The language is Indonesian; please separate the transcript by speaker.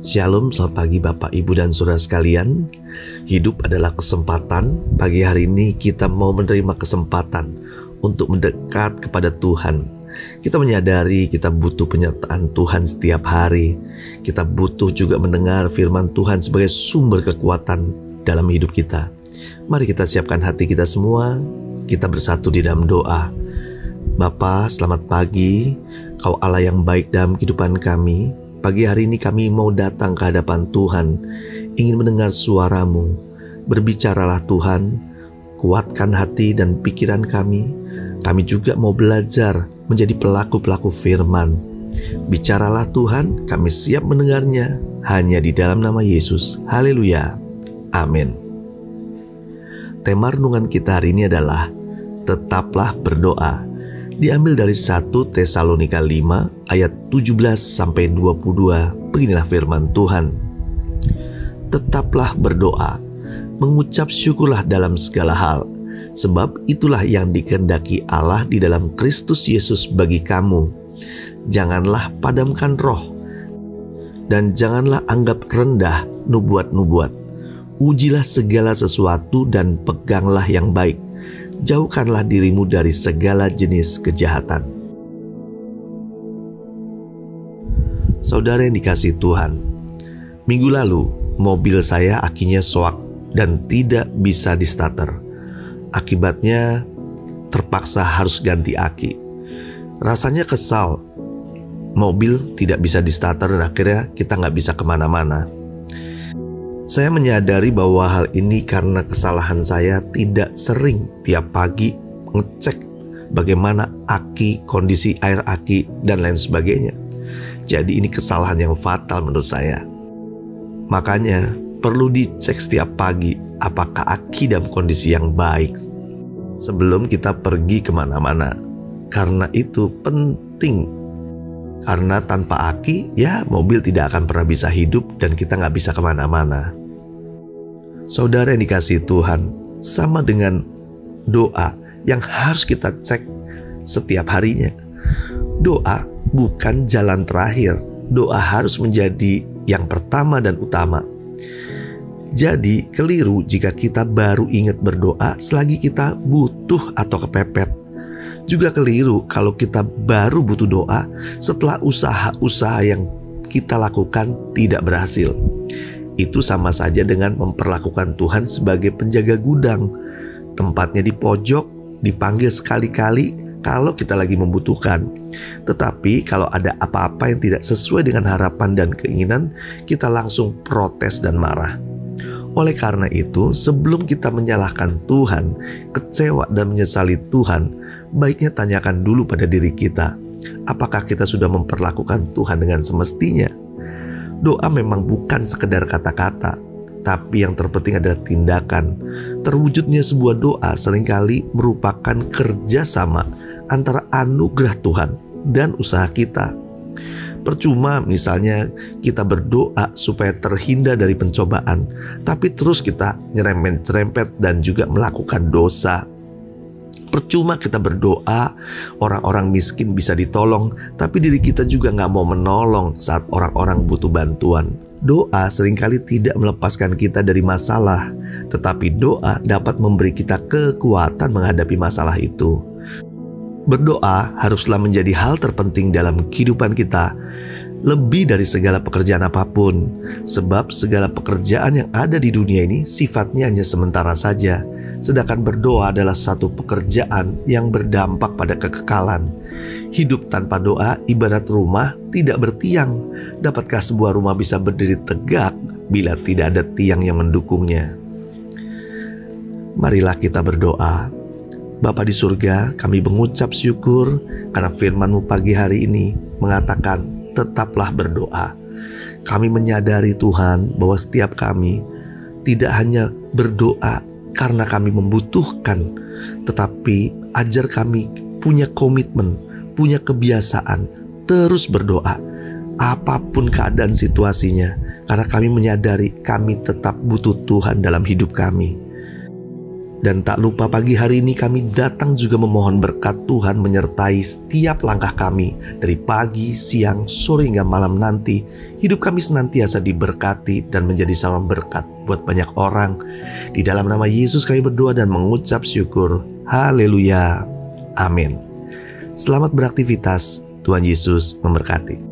Speaker 1: Shalom, selamat pagi Bapak, Ibu, dan Saudara sekalian. Hidup adalah kesempatan. Pagi hari ini kita mau menerima kesempatan untuk mendekat kepada Tuhan. Kita menyadari kita butuh penyertaan Tuhan setiap hari. Kita butuh juga mendengar firman Tuhan sebagai sumber kekuatan dalam hidup kita. Mari kita siapkan hati kita semua. Kita bersatu di dalam doa. Bapa, selamat pagi. Kau Allah yang baik dalam kehidupan kami. Pagi hari ini kami mau datang ke hadapan Tuhan, ingin mendengar suara-Mu. Berbicaralah Tuhan, kuatkan hati dan pikiran kami. Kami juga mau belajar menjadi pelaku-pelaku firman. Bicaralah Tuhan, kami siap mendengarnya, hanya di dalam nama Yesus. Haleluya. Amin. Tema renungan kita hari ini adalah tetaplah berdoa. Diambil dari 1 Tesalonika 5 ayat 17-22. Beginilah firman Tuhan. Tetaplah berdoa, mengucap syukurlah dalam segala hal, sebab itulah yang dikehendaki Allah di dalam Kristus Yesus bagi kamu. Janganlah padamkan roh, dan janganlah anggap rendah nubuat-nubuat. Ujilah segala sesuatu dan peganglah yang baik. Jauhkanlah dirimu dari segala jenis kejahatan. Saudara yang dikasihi Tuhan, minggu lalu mobil saya akinya soak dan tidak bisa di-starter. Akibatnya terpaksa harus ganti aki. Rasanya kesal, mobil tidak bisa di-starter dan akhirnya kita nggak bisa kemana-mana. Saya menyadari bahwa hal ini karena kesalahan saya tidak sering tiap pagi ngecek bagaimana aki, kondisi air aki, dan lain sebagainya. Jadi ini kesalahan yang fatal menurut saya. Makanya perlu dicek setiap pagi apakah aki dalam kondisi yang baik sebelum kita pergi kemana-mana. Karena itu penting. Karena tanpa aki, ya mobil tidak akan pernah bisa hidup dan kita nggak bisa kemana-mana. Saudara yang dikasihi Tuhan, sama dengan doa yang harus kita cek setiap harinya. Doa bukan jalan terakhir. Doa harus menjadi yang pertama dan utama. Jadi keliru jika kita baru ingat berdoa selagi kita butuh atau kepepet. Juga keliru kalau kita baru butuh doa setelah usaha-usaha yang kita lakukan tidak berhasil. Itu sama saja dengan memperlakukan Tuhan sebagai penjaga gudang. Tempatnya di pojok, dipanggil sekali-kali kalau kita lagi membutuhkan. Tetapi kalau ada apa-apa yang tidak sesuai dengan harapan dan keinginan, kita langsung protes dan marah. Oleh karena itu, sebelum kita menyalahkan Tuhan, kecewa dan menyesali Tuhan, baiknya tanyakan dulu pada diri kita, apakah kita sudah memperlakukan Tuhan dengan semestinya? Doa memang bukan sekedar kata-kata, tapi yang terpenting adalah tindakan. Terwujudnya sebuah doa seringkali merupakan kerjasama antara anugerah Tuhan dan usaha kita. Percuma misalnya kita berdoa supaya terhindar dari pencobaan, tapi terus kita nyerempet-nyerempet dan juga melakukan dosa. Percuma kita berdoa orang-orang miskin bisa ditolong, tapi diri kita juga gak mau menolong saat orang-orang butuh bantuan. Doa seringkali tidak melepaskan kita dari masalah, tetapi doa dapat memberi kita kekuatan menghadapi masalah itu. Berdoa haruslah menjadi hal terpenting dalam kehidupan kita, lebih dari segala pekerjaan apapun. Sebab segala pekerjaan yang ada di dunia ini sifatnya hanya sementara saja. Sedangkan berdoa adalah satu pekerjaan yang berdampak pada kekekalan. Hidup tanpa doa ibarat rumah tidak bertiang. Dapatkah sebuah rumah bisa berdiri tegak bila tidak ada tiang yang mendukungnya? Marilah kita berdoa. Bapa di surga, kami mengucap syukur karena firman-Mu pagi hari ini mengatakan tetaplah berdoa. Kami menyadari Tuhan bahwa setiap kami tidak hanya berdoa karena kami membutuhkan, tetapi ajar kami punya komitmen, punya kebiasaan terus berdoa apapun keadaan situasinya, karena kami menyadari kami tetap butuh Tuhan dalam hidup kami. Dan tak lupa pagi hari ini kami datang juga memohon berkat Tuhan menyertai setiap langkah kami dari pagi, siang, sore hingga malam nanti. Hidup kami senantiasa diberkati dan menjadi saluran berkat buat banyak orang. Di dalam nama Yesus kami berdoa dan mengucap syukur. Haleluya. Amin. Selamat beraktivitas. Tuhan Yesus memberkati.